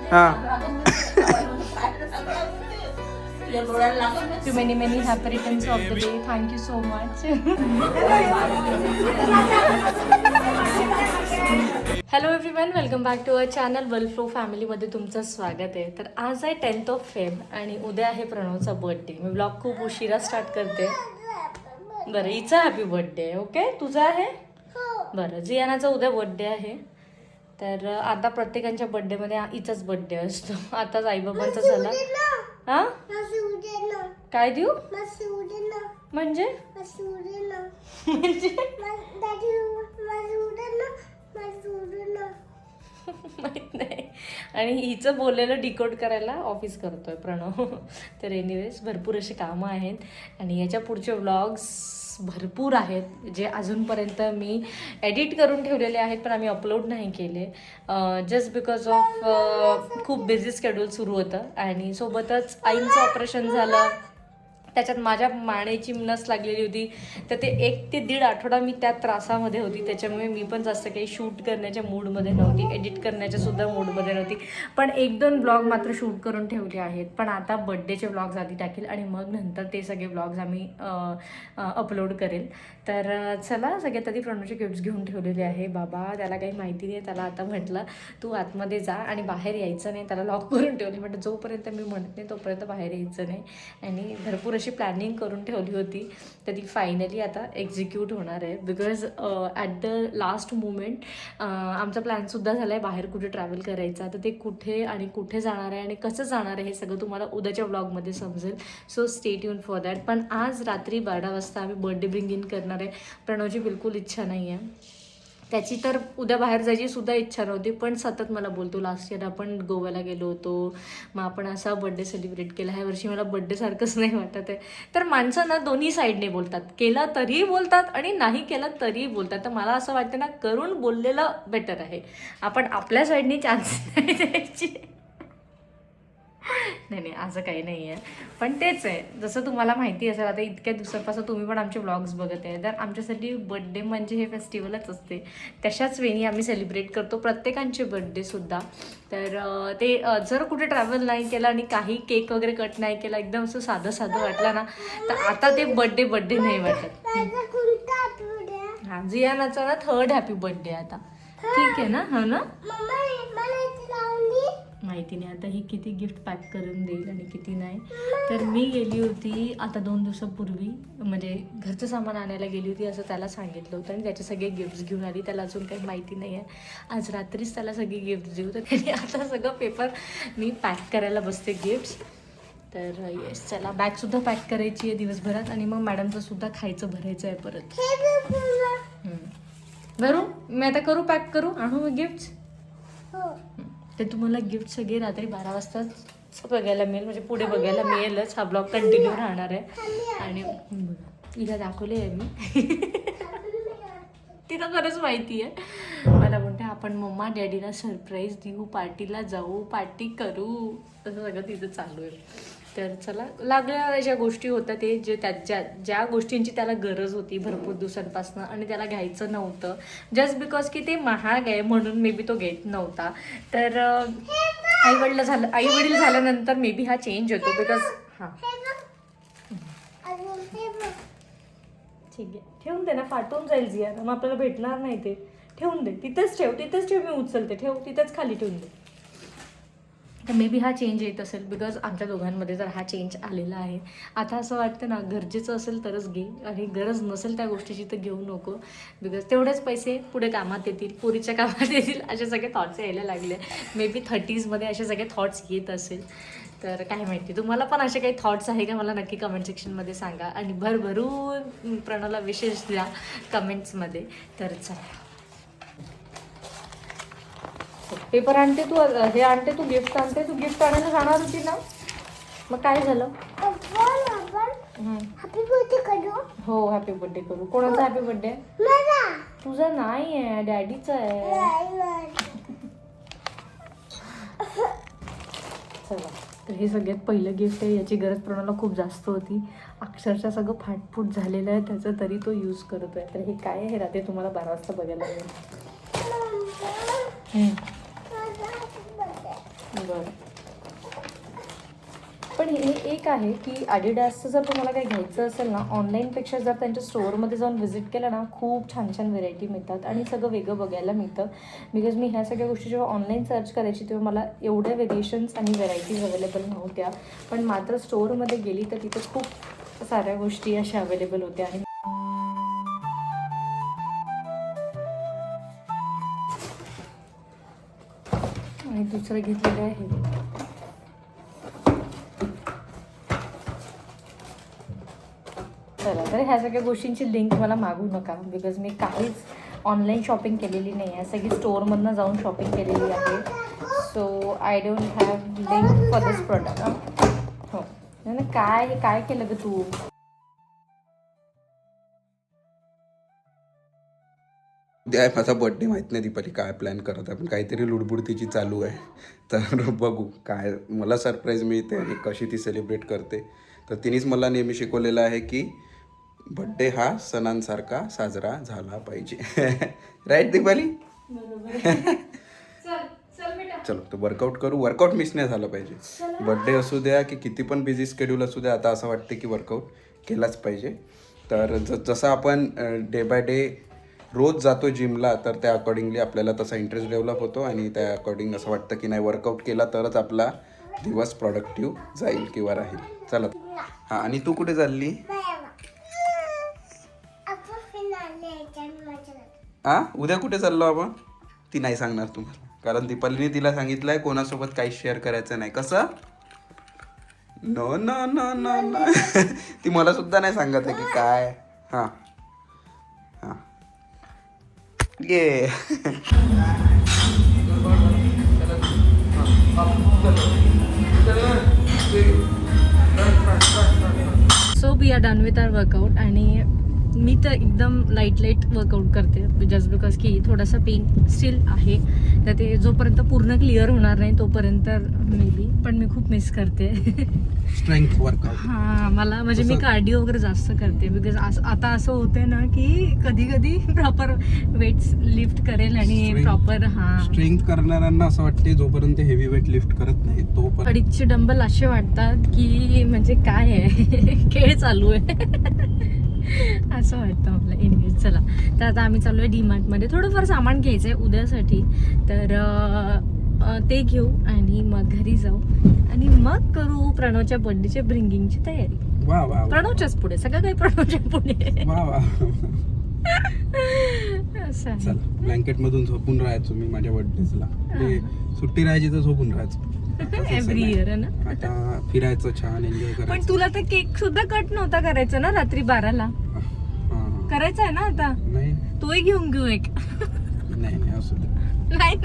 हां. Too many happy returns of the day. Thank you so much. Hello everyone, welcome back to our channel world फॅमिलीमध्ये तुमचं स्वागत आहे. तर आज आहे 10th फेब आणि उद्या आहे प्रणवचा बर्थडे. मी ब्लॉग खूप उशिरा स्टार्ट करते. बरं, हिचा हॅपी बर्थडे आहे. ओके, तुझा आहे. बरं, जियानाचा उद्या बर्थडे आहे. तर आता प्रत्येकांच्या बर्थडेमध्ये हिचाच बर्थडे असतो. आताच आईबाबांचा झाला. हा, काय देऊ म्हणजे माहित नाही. आणि हिचं बोललेलं डिकोड करायला ऑफिस करतोय प्रणव. तर एनिवेज भरपूर अशी कामं आहेत आणि याच्या पुढचे व्लॉग्स भरपूर आहेत जे अजूनपर्यंत मी एडिट करून ठेवलेले आहेत पण आम्ही अपलोड नाही केले. जस्ट बिकॉज ऑफ खूप बिझी शेड्यूल सुरू होतं आणि सोबतच आईंचं ऑपरेशन झालं. त्याच्यात माझ्या मानेची नस लागलेली होती. तर ते 1 ते 1.5 आठवडा मी त्या त्रासामध्ये होती. त्याच्यामुळे मी पण जास्त काही शूट करण्याच्या मूडमध्ये नव्हती, एडिट करण्याच्या सुद्धा मूडमध्ये नव्हती. पण 1-2 ब्लॉग मात्र शूट करून ठेवले आहेत. पण आता बड्डेचे ब्लॉग्स आधी टाकेल आणि मग नंतर ते सगळे ब्लॉग्स आम्ही अपलोड करेल. तर चला, सगळ्यात आधी प्रणवचे गिफ्ट्स घेऊन ठेवलेले आहे. बाबा त्याला काही माहिती नाही. त्याला आता म्हटलं तू आतमध्ये जा आणि बाहेर यायचं नाही. त्याला लॉक करून ठेवले. म्हटलं जोपर्यंत मी म्हणत नाही तोपर्यंत बाहेर यायचं नाही. आणि भरपूर अशी प्लॅनिंग करून ठेवली होती तर ती फायनली आता एक्झिक्यूट होणार आहे. Because at the last moment आमचा प्लॅनसुद्धा झाला आहे बाहेर कुठे ट्रॅव्हल करायचा. तर ते कुठे आणि कुठे जाणार आहे आणि कसं जाणार आहे हे सगळं तुम्हाला उद्याच्या ब्लॉगमध्ये समजेल. So stay tune for that. पण आज रात्री 12 वाजता आम्ही बर्थडे ब्रिंग इन करणार आहे. प्रणवची बिलकुल इच्छा नाही आहे. त्याची तर उद्या बाहेर जायची सुद्धा इच्छा नव्हती. पण सतत मला बोलतो लास्ट इयर आपण गोव्याला गेलो होतो, मग आपण असा बड्डे सेलिब्रेट केला. ह्या वर्षी मला बड्डेसारखंच नाही वाटत आहे. तर माणसं ना दोन्ही साईडने बोलतात. केला तरीही बोलतात आणि नाही केलं तरीही बोलतात. तर मला असं वाटतं ना, करून बोललेलं बेटर आहे. आपण आपल्या साईडने चान्स नाही द्यायची. नाही, असं काही नाही आहे. पण तेच आहे, जसं तुम्हाला माहिती असेल आता इतक्या दिवसापासून तुम्ही पण आमचे व्लॉग्स बघत आहे. तर आमच्यासाठी बड्डे म्हणजे हे फेस्टिवलच असते. तशाच वेळी आम्ही सेलिब्रेट करतो प्रत्येकांचे बड्डेसुद्धा. तर ते जर कुठे ट्रॅव्हल नाही केलं आणि काही केक वगैरे कट नाही केला, एकदम असं साधं वाटलं ना, तर आता ते बड्डे नाही वाटत. हां, जियानाचा ना 3rd हॅपी बड्डे आता. ठीक आहे ना? हा ना, माहिती नाही आता ही किती गिफ्ट पॅक करून देईल आणि किती नाही. तर मी गेली होती आता 2 दिवसापूर्वी, म्हणजे घरचं सामान आणायला गेली होती असं त्याला सांगितलं होतं आणि त्याचे सगळे गिफ्ट्स घेऊन आली. त्याला अजून काही माहिती नाही आहे. आज रात्रीच त्याला सगळे गिफ्ट्स देऊ. तर त्याने आता सगळं पेपर मी पॅक करायला बसते गिफ्ट्स. तर येस, चला बॅगसुद्धा पॅक करायची आहे दिवसभरात आणि मग मॅडमचं सुद्धा खायचं भरायचं आहे परत. भरू मी आता, करू पॅक, करू आणू मग गिफ्ट्स. ते तुम्हाला गिफ्ट सगळे रात्री 12 वाजताच बघायला मिळेल, म्हणजे पुढे बघायला मिळेलच. हा ब्लॉग कंटिन्यू राहणार आहे. आणि हिला दाखवले आहे मी. तिला खरंच माहिती आहे. मला म्हणते आपण मम्मा डॅडीला सरप्राईज देऊ, पार्टीला जाऊ, पार्टी करू, असं सगळं तिथं चालू आहे. तर चला, लागल्या ज्या गोष्टी होत्या ते जे ज्या गोष्टींची त्याला गरज होती भरपूर दिवसांपासून आणि त्याला घ्यायचं नव्हतं, जस्ट बिकॉज की ते महाग आहे म्हणून मे बी तो घेत नव्हता. तर आईवडील झाल्यानंतर मे बी हा चेंज होतो. बिकॉज हां ठीक आहे, ठेवून दे ना, फाटून जाईल जिया, मग आपल्याला भेटणार नाही. ते ठेवून दे, तिथेच ठेव, मी उचलते, ठेव तिथेच खाली ठेवून दे. तर मे बी हा चेंज येत असेल बिकॉज आमच्या दोघांमध्ये तर हा चेंज आलेला आहे. आता असं वाटतं ना, गरजेचं असेल तरच घे आणि गरज नसेल त्या गोष्टीची तर घेऊ नको. बिकॉज तेवढेच पैसे पुढे कामात येतील, पोरीच्या कामात येतील, असे सगळे थॉट्स यायला लागले. मे बी 30sमध्ये असे सगळे थॉट्स येत असेल. तर काय माहिती तुम्हाला पण असे काही थॉट्स आहे का, मला नक्की कमेंट सेक्शनमध्ये सांगा आणि भरभरून प्रणवला विशेष द्या कमेंट्समध्ये. तर चला, पेपर आणते तू, हे आणते तू, गिफ्ट आणते तू. गिफ्ट आणायला जाणार होती ना, मग काय झालं? हॅपी बर्थडे करू. हो, हॅपी बर्थडे करू. कोणाचा हॅपी बर्थडे? तुझा नाही आहे, डॅडीचा आहे. चला, तर हे सगळ्यात पहिलं गिफ्ट आहे. याची गरज प्रणवला खूप जास्त होती. अक्षरशः सगळं फाटफूट झालेलं आहे त्याचं, तरी तो यूज करतोय. तर हे काय आहे रात्री तुम्हाला 12 वाजता बघायला मिळेल. बरं. पण हे एक आहे की ॲडिडासचं जर तुम्हाला काही घ्यायचं असेल ना, ऑनलाईनपेक्षा जर त्यांच्या स्टोअरमध्ये जाऊन व्हिजिट केलं ना, खूप छान छान व्हेरायटी मिळतात आणि सगळं वेगळं बघायला मिळतं. बिकॉज मी ह्या सगळ्या गोष्टी जेव्हा ऑनलाईन सर्च करायची तेव्हा मला एवढ्या व्हेरिएशन्स आणि व्हेरायटीज अवेलेबल नव्हत्या. पण मात्र स्टोअरमध्ये गेली तर तिथं खूप साऱ्या गोष्टी अशा अवेलेबल होत्या. आणि दुसरं घेतलेलं आहे चला. तर ह्या सगळ्या गोष्टींची लिंक मला मागू नका, बिकॉज मी काहीच ऑनलाईन शॉपिंग केलेली नाही आहे, सगळी स्टोअरमधनं जाऊन शॉपिंग केलेली आहे. So I don't have link for this product. हो ना. काय केलं ग तू? उद्या आहे माझा बर्थडे. माहीत नाही दीपाली काय प्लॅन करत आहे, पण काहीतरी लुडबुड तिची चालू आहे. तर बघू काय मला सरप्राईज मिळते आणि कशी ती सेलिब्रेट करते. तर तिनेच मला नेहमी शिकवलेलं आहे की बड्डे हा सणांसारखा साजरा झाला पाहिजे. राईट दीपाली? चलो तर वर्कआउट करू. वर्कआउट मिस नाही झालं पाहिजे. बड्डे असू द्या की किती पण बिझी शेड्यूल असू द्या, आता असं वाटते की वर्कआउट केलाच पाहिजे. तर जसं आपण डे बाय डे रोज जातो जिमला, तर त्या अकॉर्डिंगली आपल्याला तसा इंटरेस्ट डेव्हलप होतो आणि त्या अकॉर्डिंग असं वाटतं की नाही वर्कआउट केला तरच आपला दिवस प्रोडक्टिव्ह जाईल किंवा राहील. चला. हां, आणि तू कुठे चालली? हां, उद्या कुठे चाललो आपण? ती नाही सांगणार तुम्हाला, कारण दीपालीने तिला सांगितलं आहे कोणासोबत काही शेअर करायचं नाही. कसं? No no no no no. ती मला सुद्धा नाही सांगत आहे की काय. हां हां ये. So we are done with our workout. आणि मी तर एकदम लाईट वर्कआउट करते, जस्ट बिकॉज की थोडासा पेन स्टील आहे, तर ते जोपर्यंत पूर्ण क्लिअर होणार नाही तोपर्यंत मे बी. पण मी खूप मिस करते स्ट्रेंथ वर्कआउट. हां, मला म्हणजे मी कार्डिओ वगैरे जास्त करते, बिकॉज आता असं होतंय ना की कधी कधी प्रॉपर वेट्स लिफ्ट करेल आणि प्रॉपर स्ट्रेंथ करणाऱ्यांना असं वाटते जोपर्यंत हेवी वेट लिफ्ट करत नाही तोपर्यंत अडीचशे डंबल असे वाटतात की म्हणजे काय आहे खेळ चालू आहे. असं वाटतं मला. एनिवेज चला, तर आता आम्ही चालू आहे डीमार्टमध्ये. थोडंफार सामान घ्यायचं आहे उद्यासाठी, तर ते घेऊ आणि मग घरी जाऊ आणि मग करू प्रणवच्या बर्थडेच्या ब्रिंगिंगची तयारी. वा वा. प्रणवच्याच पुढे सगळं काही प्रणवच्या पुढे. वा वा. असं आहे. चला, ब्लँकेट मधून झोपून राहायचो मी माझ्या बर्थडेला. सुट्टी राहायची तर झोपून राहायचो. एव्हरी इयर ना. आता फिरायचं, छान एन्जॉय करायचं. पण तुला तर केक सुद्धा कट नव्हता करायचा ना रात्री 12ला? करायचा आहे ना आता? नाही तोही घेऊन घेऊ एक. नाही असू दे. नाही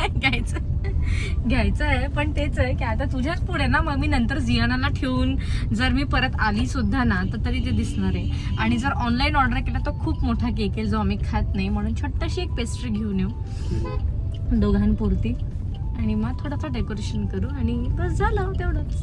घ्यायचं आहे, पण तेच आहे की आता तुझ्याच पुढे ना, मग मी नंतर जियानाला ठेवून जर मी परत आली सुद्धा ना तर तरी ते दिसणार आहे. आणि जर ऑनलाईन ऑर्डर केला तर खूप मोठा केक आहे जो आम्ही खात नाही, म्हणून छोटीशी एक पेस्ट्री घेऊन येऊ दोघांपुरती आणि मग थोडंफार डेकोरेशन करू आणि बस झालं तेवढंच.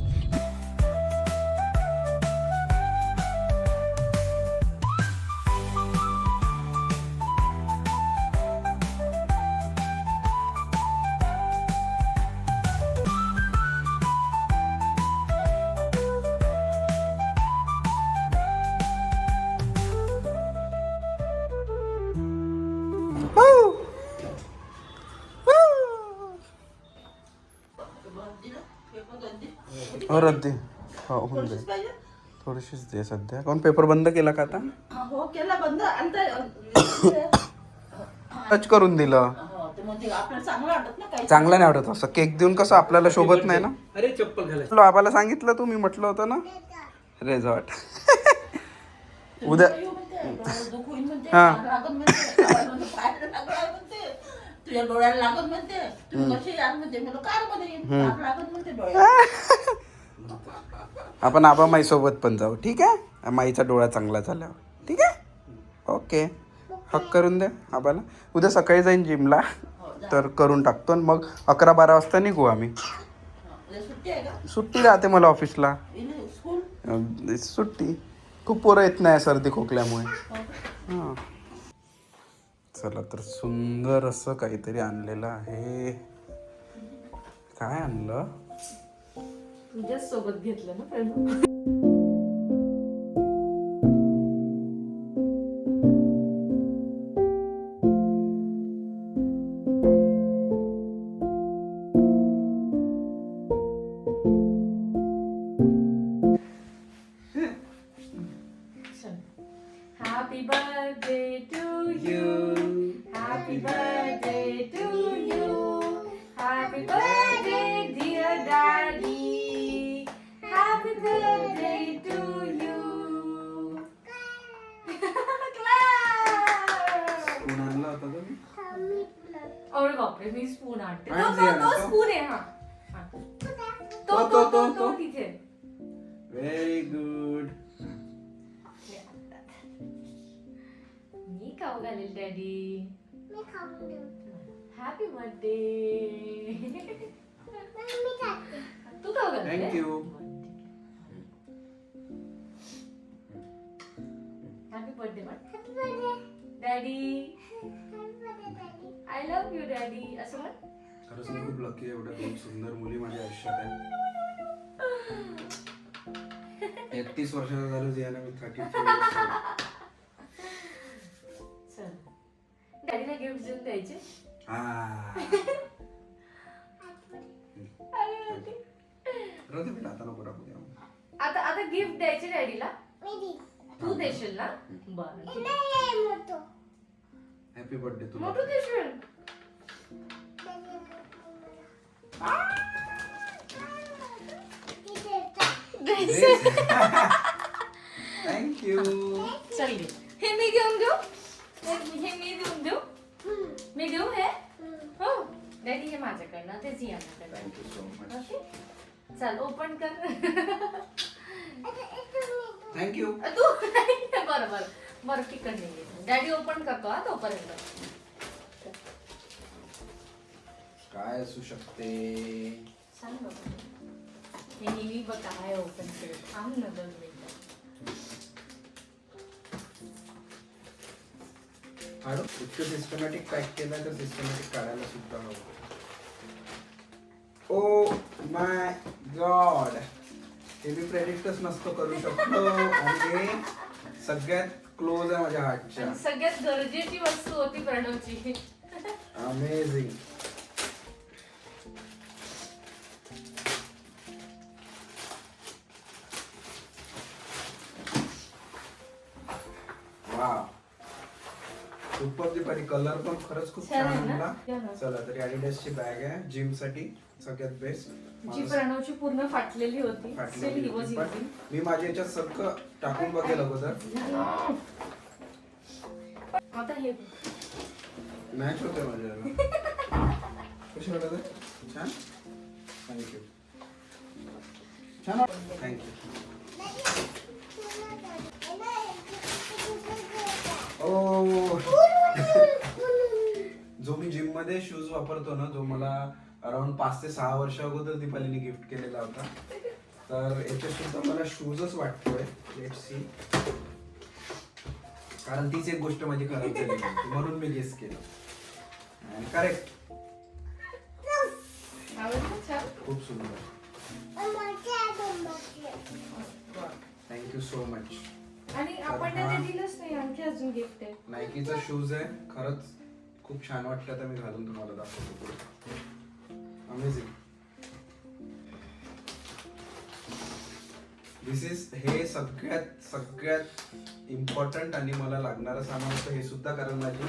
रद्दी होऊन जाईल. थोडीशीच दे सध्या. कोण पेपर बंद केला का आता? हो केला बंद. टच करून दिलं. आपल्याला चांगलं वाटत ना काही. चांगलं नाही वाटत असं केक देऊन, कसं आपल्याला शोभत नाही ना. अरे चप्पल घालायचं. बाबाला सांगितलं तुम्ही म्हटलं होतं ना रेझॉर्ट. उद्या दुख होईल म्हणते, हा. हात लागत म्हणते, पायाला लागत म्हणते, तुझ्या डोळ्याला लागत म्हणते, तुम्ही कशी याल म्हणते, मला कारमध्ये येईल, हात लागत म्हणते डोळ्याला. आपण आबा माई सोबत पण जाऊ, ठीक आहे? माईचा डोळा चांगला झाल्यावर, ठीक आहे? ओके. हक करून द्या आबाला. उद्या सकाळी जाईन जिमला, तर करून टाकतो. आणि मग 11-12 वाजता निघू आम्ही. सुट्टी आहे का? सुट्टी राहते मला ऑफिसला. स्कूल सुट्टी. खूप पोरं येत नाही सर्दी खोकल्यामुळे. हां. चला, तर सुंदर असं काहीतरी आणलेलं आहे. काय आणलं? तुझ्याच सोबत घेतलं ना Pranab. Happy birthday to you. Happy birthday to you. Happy birthday, dear daddy. Happy birthday to you. Clap! Spoon आणला होता तुम्ही? अरे बापरे, मी स्पून आणते. आण जिया ना, तो तो. स्पून आहे. हा हा. तो तिथे. Very good. मी खाऊ घालेल डॅडी. Happy birthday. तू खाऊ घाल. Thank you. Happy birthday daddy. I love you daddy. असं म्हण. खरंच मी खूप लकी आहे, एवढ्या दोन सुंदर मुली माझ्या आयुष्यात आहेत. 31 वर्षाचा झालो जियाना, मी 33. चल डॅडीला गिफ्ट देऊन द्यायचे. राहू दे बेटा, आता नको राहू दे. आता आता गिफ्ट द्यायचे डॅडीला. तू देशील ना. बरं हॅपी बर्थडे तुला. मोठं देशील. थँक्यू. चल घे. हे मी घेऊन देऊ. हे मी देऊन देऊ. मी देऊ हे. हो डॅडी हे माझ्याकडनं, ते जियाकडनं. Thank you so much. ओके चल ओपन कर. थँक्यू. तू बरं बरं बरं तिकड नाही. डॅडी ओपन करतो हा तोपर्यंत. काय असू शकते? सांग बाबा. हे नेहमी बघ काय ओपन केलं. थांब ना 2 मिनिटं. काढू इतकं सिस्टमॅटिक पॅक केलं तर सिस्टमॅटिक काढायला सुद्धा हवं. ओ माय गॉड, हे मी प्रेडिक्टच नसतो करू शकतो. आणि सगळ्यात क्लोज आहे माझ्या हार्टच्या. आणि सगळ्यात गरजेची वस्तू होती प्रणवची. Amazing. Wow, super Deepali. Colour पण खरंच खूप छान छान आहे ना? आणला. चला तरी ॲडिडासची बॅग आहे जिम साठी, सगळ्यात बेस्ट. जी प्रणवची पूर्ण फाटलेली होती. फाटलेली Still he was होती, पण using. मी माझ्या याच्यात सगळं टाकून बघेल अगोदर. आता हे मॅच होते माझ्या. कशी वाटत आहे? छान. थँक्यू. छान. थँक्यू. ओ जो मी जिम मध्ये शूज वापरतो ना, जो मला अराउंड 5 ते 6 वर्ष अगोदर दीपालीने गिफ्ट केलेला होता, तर याच्यात सुद्धा मला शूजच वाटतोय. Let's see. कारण तीच एक गोष्ट माझी खराब झाली होती, म्हणून मी गेस केलं. आणि करेक्ट. आवडलं छान. खूप सुंदर. Thank you so much. आणि आपण त्याला दिलंच नाही. आणखी अजून गिफ्ट आहे. नायकीचा शूज आहे. खरंच खूप छान वाटतं. आता मी घालून तुम्हाला दाखवतो. अमेझिंग. दिस इज, हे सगळ्यात इम्पॉर्टंट आणि मला लागणारं सामान होतं हे सुद्धा, कारण माझी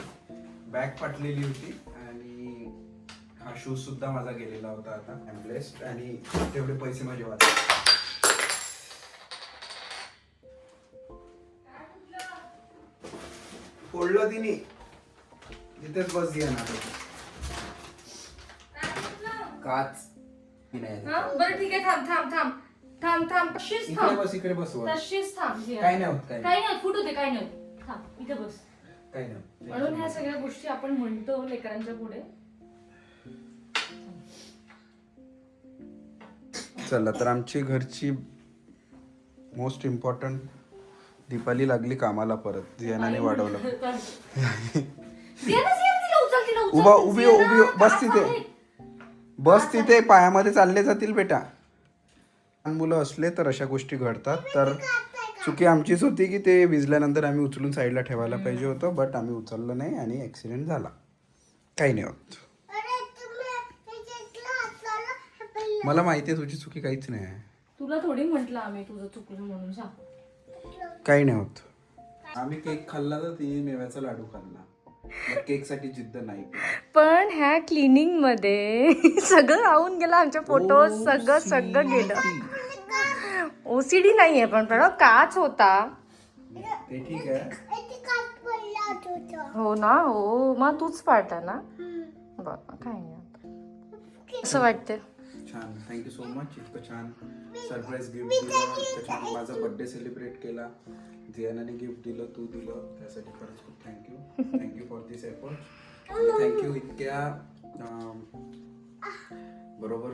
बॅग फाटलेली होती आणि हा शूज सुद्धा माझा गेलेला होता. आता आय एम ब्लेस्ड आणि तेवढे पैसे माझे वाचले. फोडलं तिने. तिथेच बस दिया ना काच. हा बरं ठीक आहे. थांब थांब थांब थांब थांब. तशीच इकडे थांब. बस, इकडे बस. तशीच थांब. काय नाही होत, काय काही नाही फुटू दे. काही नाही. थांब इथे बस. काय नाही. म्हणून ह्या सगळ्या गोष्टी आपण म्हणतो लेकरांच्या पुढे. चला तर आमची घरची मोस्ट इम्पॉर्टंट दीपाली लागली कामाला परत. जियानाने वाढवलं. उभा उभी उभी बस तिथे. बस तिथे, पायामध्ये चालले जातील बेटा. लहान मुलं असले तर अशा गोष्टी घडतात. तर चुकी आमचीच होती की ते विजल्यानंतर आम्ही उचलून साईडला ठेवायला पाहिजे होतं, बट आम्ही उचललं नाही आणि ॲक्सिडेंट झाला. काही नाही होत. मला माहिती आहे तुझी चुकी काहीच नाही आहे. तुला थोडी म्हटलं आम्ही तुझं चुकलं म्हणून सांग. काही नाही होत. आम्ही केक खाल्ला तर तिने मेव्याचा लाडू खाल्ला. केक साठी जिद्द नाही केली. पण ह्या क्लिनिंग मध्ये सगळं राहून गेलं, आमच्या फोटो सगळं गेलं. ओसीडी नाहीये पण प्रणव, काच होता. ते ठीक आहे. हो ना, हो मग तूच पाळता ना. बरं काय नाही आता. असं वाटतं. छान, थँक्यू सो मच. इतकं छान सरप्राईज गिफ्ट दिलं, इतकं छान माझा बर्थडे सेलिब्रेट केला, जियानाने गिफ्ट दिलं, तू दिलं, त्यासाठी खरंच खूप thank you for this effort. Thank you इतक्या बरोबर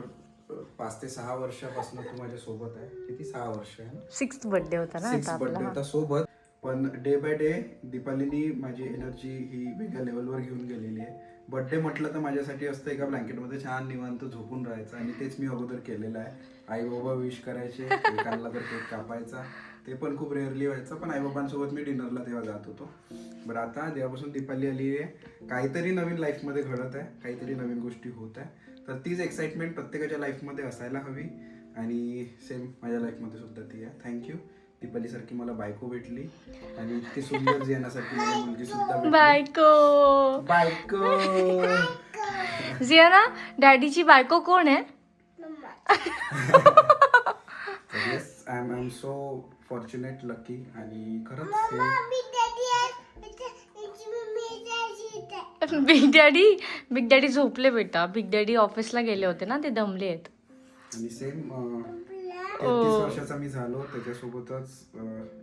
5 ते 6 वर्षापासून तू माझ्या सोबत आहे. किती 6 वर्ष आहे ना. 6th बर्थडे होता ना 6th बर्थडे होता सोबत. पण डे बाय डे दीपालीनी माझी एनर्जी ही वेगळ्या लेवलवर घेऊन गेलेली आहे. बर्थडे म्हटलं तर माझ्यासाठी असतं एका ब्लँकेटमध्ये छान निवांत झोपून राहायचं, आणि तेच मी अगोदर केलेलं आहे. आई बाबा विश करायचे, एकांना तर केक कापायचा, ते पण खूप रेअरली व्हायचं. पण आई बाबांसोबत मी डिनरला तेव्हा जात होतो. बरं आता जेव्हापासून दीपाली आली आहे, काहीतरी नवीन लाईफमध्ये घडत आहे, काहीतरी नवीन गोष्टी होत आहे. तर तीच एक्साइटमेंट प्रत्येकाच्या लाईफमध्ये असायला हवी, आणि सेम माझ्या लाईफमध्ये सुद्धा ती आहे. थँक्यू. दीपालीसारखी मला बायको भेटली, आणि इतकी सुंदर जियानासारखी मला मुलगी सुद्धा भेटली. बायको जियाना, डॅडीची बायको कोण आहे? Yes, I am so fortunate, lucky. आणि खरंच बिग डॅडी झोपले बेटा. बिग डॅडी ऑफिसला गेले होते ना, ते दमले आहेत. आणि सेम 33 वर्षाचा मी झालो, त्याच्यासोबतच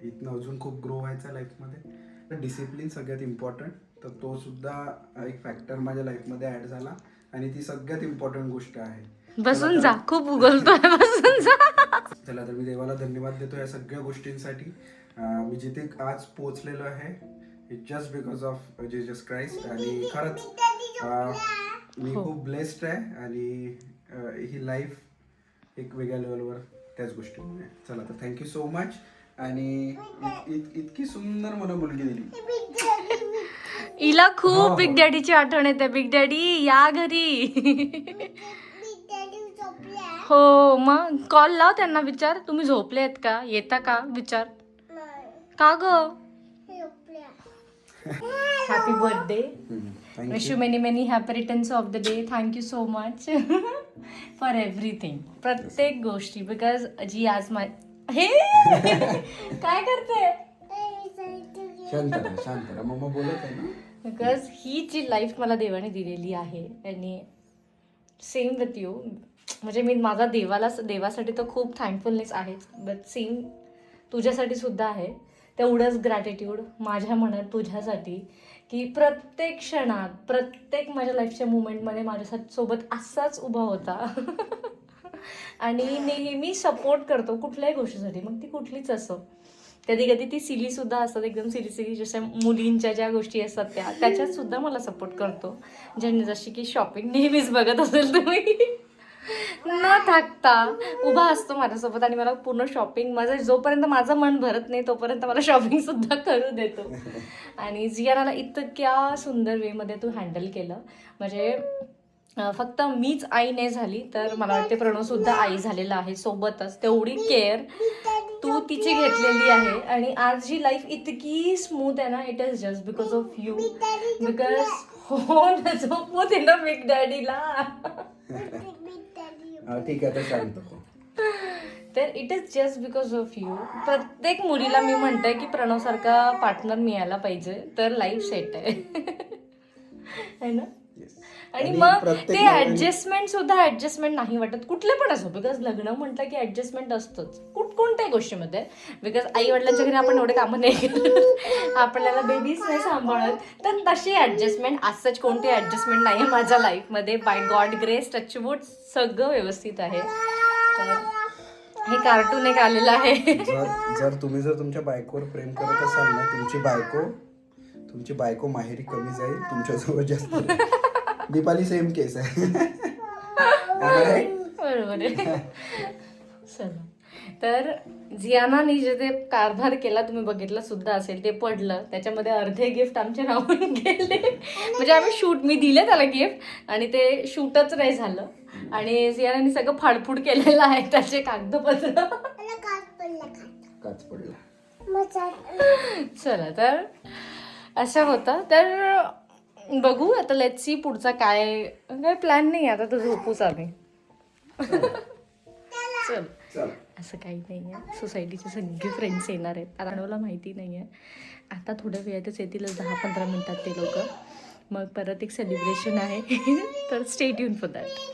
इथनं अजून खूप ग्रो व्हायचं लाईफमध्ये. तर डिसिप्लिन सगळ्यात इम्पॉर्टंट, तर तो सुद्धा एक फॅक्टर माझ्या लाईफमध्ये ॲड झाला, आणि ती सगळ्यात इम्पॉर्टंट गोष्ट आहे. बसून जा, खूप उगलतोय, बसून जा. चला तर मी देवाला धन्यवाद देतो या सगळ्या गोष्टींसाठी. मी जिथे आज पोहोचलेलो आहे, it just because of Jesus Christ. आणि खरंच मी खूप ब्लेस्ड आहे, आणि ही लाईफ एक वेगळ्या लेवलवर त्याच गोष्टीमुळे. चला तर थँक्यू सो मच. आणि इतकी सुंदर मला मुलगी दिली. हिला खूप बिग डॅडीची आठवण येते. बिग डॅडी या घरी. हो मग कॉल लाव त्यांना, विचार तुम्ही झोपले आहेत का, येता का विचार. का ग? Happy birthday. Wish you many many happy returns of the day. Thank you so much for everything, प्रत्येक गोष्टी. बिकॉज जी आज हे काय करते, शांत राहा, मम्मा बोलत आहे ना. बिकॉज ही जी लाईफ मला देवाने दिलेली आहे, आणि सेम विथ यू. म्हणजे मी माझा देवासाठी तर खूप थँकफुलनेस आहेच, बट सेम तुझ्यासाठी सुद्धा आहे. तेवढंच ग्रॅटिट्यूड माझ्या मनात तुझ्यासाठी, की प्रत्येक क्षणात, प्रत्येक माझ्या लाईफच्या मुमेंटमध्ये माझ्यासाठी सोबत असाच उभा होता. आणि नेहमी सपोर्ट करतो कुठल्याही गोष्टीसाठी, मग ती कुठलीच असो. कधी कधी ती सिली सुद्धा असतात, एकदम सिली जशा मुलींच्या ज्या गोष्टी असतात त्याच्यात सुद्धा मला सपोर्ट करतो. जशी की शॉपिंग नेहमीच बघत असेल तुम्ही, न थाकता उभा असतो माझ्यासोबत, आणि मला पूर्ण शॉपिंग, माझं जोपर्यंत माझं मन भरत नाही तोपर्यंत मला शॉपिंग सुद्धा करू देतो. आणि जियानाला इतक्या सुंदर वेमध्ये तू हँडल केलं. म्हणजे फक्त मीच आई नाही झाली, तर मला वाटते प्रणव सुद्धा आई झालेला आहे सोबतच. तेवढी केअर तू तिची घेतलेली आहे, आणि आज जी लाईफ इतकी स्मूथ आहे ना, it is just because of you. Because हो ना, झोपू दे ना बिग डॅडीला. ठीक आहे, तर शांत हो. तर it is just because of you. प्रत्येक मुलीला मी म्हणते की प्रणवसारखा पार्टनर मिळायला पाहिजे, तर लाईफ सेट आहे ना. आणि मग ते ऍडजस्टमेंट सुद्धा ऍडजस्टमेंट नाही वाटत, कुठले पण असो. बिकॉज लग्न म्हटलं की ऍडजस्टमेंट असतोच कोणत्याही गोष्टीमध्ये. बिकॉज आई वडिलांच्या घरी आपण एवढे कामं नाही करत, आपल्याला बेबीज नाही सांभाळत, तर तशी ऍडजस्टमेंट असंच कोणती ऍडजस्टमेंट नाही आहे माझ्या लाईफमध्ये. बाय गॉड ग्रेस, टचवूड सगळं व्यवस्थित आहे. तर हे कार्टून एक आलेलं आहे. जर तुम्ही तुमच्या बायकोवर प्रेम करत असाल ना, तुमची बायको माहेरी कमी जाईल, तुमच्यासोबत जास्त. दीपाली सेम केस आहे. बरोबर आहे. चला. तर जियानाने जे ते कारभार केला तुम्ही बघितलं सुद्धा असेल, ते पडलं, त्याच्यामध्ये अर्धे गिफ्ट आमच्या नावाने गेले. म्हणजे आम्ही शूट, मी दिले त्याला गिफ्ट आणि ते शूटच नाही झालं आणि जियानाने सगळं फाडफूड केलेलं आहे त्याचे कागदपत्र. काच पडला. चला, तर असं होतं. तर बघू आता, लेट्स सी पुढचा काय प्लॅन नाही, आता तर झोपूच आम्ही. चल, चल. असं काही नाही आहे. सोसायटीचे सगळे फ्रेंड्स येणार आहेत, राणवला माहिती नाही आहे. आता थोड्या वेळातच येतीलच, 10-15 मिनिटात ते लोक. मग परत एक सेलिब्रेशन आहे. तर स्टे ट्यून फॉर दॅट.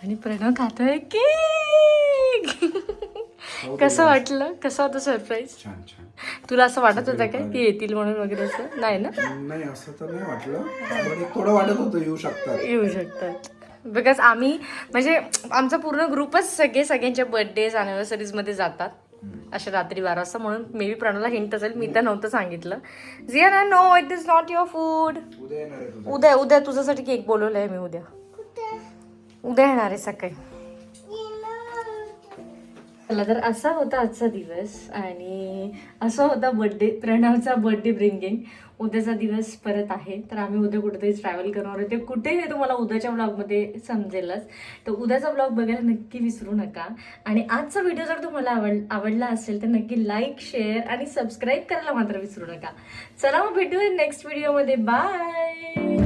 आणि प्रणव खातोय केक. कसं वाटलं, कसं होतं सरप्राईज? छान छान. तुला असं वाटत होतं काय की येतील म्हणून वगैरे? असं नाही ना? नाही, असं तर नाही वाटलं, पण एक थोडं वाटत होतं येऊ शकतात. येऊ शकतात. बिकॉज आम्ही म्हणजे आमचा पूर्ण ग्रुपच सगळ्यांच्या बर्थडेज अॅनिव्हर्सरीजमध्ये जातात अशा रात्री 12 वाजता. म्हणून मे बी प्रणवला हिंट असेल, मी तर नव्हतं सांगितलं. जियाना, no, it is not your food. उद्या येणार आहे तुझं. उद्या तुझ्यासाठी केक बोलवलं आहे मी. उद्या येणार आहे सकाळी. चला, तर असा होता आजचा दिवस आणि असा होता प्रणवचा बर्थडे ब्रिंगिंग. उद्याचा दिवस परत आहे, तर आम्ही उद्या कुठेतरी ट्रॅव्हल करणार आहोत. ते कुठे हे तुम्हाला उद्याच्या ब्लॉगमध्ये समजेलच. तर उद्याचा ब्लॉग बघायला नक्की विसरू नका. आणि आजचा व्हिडिओ जर तुम्हाला आवडला असेल तर नक्की लाईक, शेअर आणि सबस्क्राईब करायला मात्र विसरू नका. चला, मग भेटूया नेक्स्ट व्हिडिओमध्ये. बाय.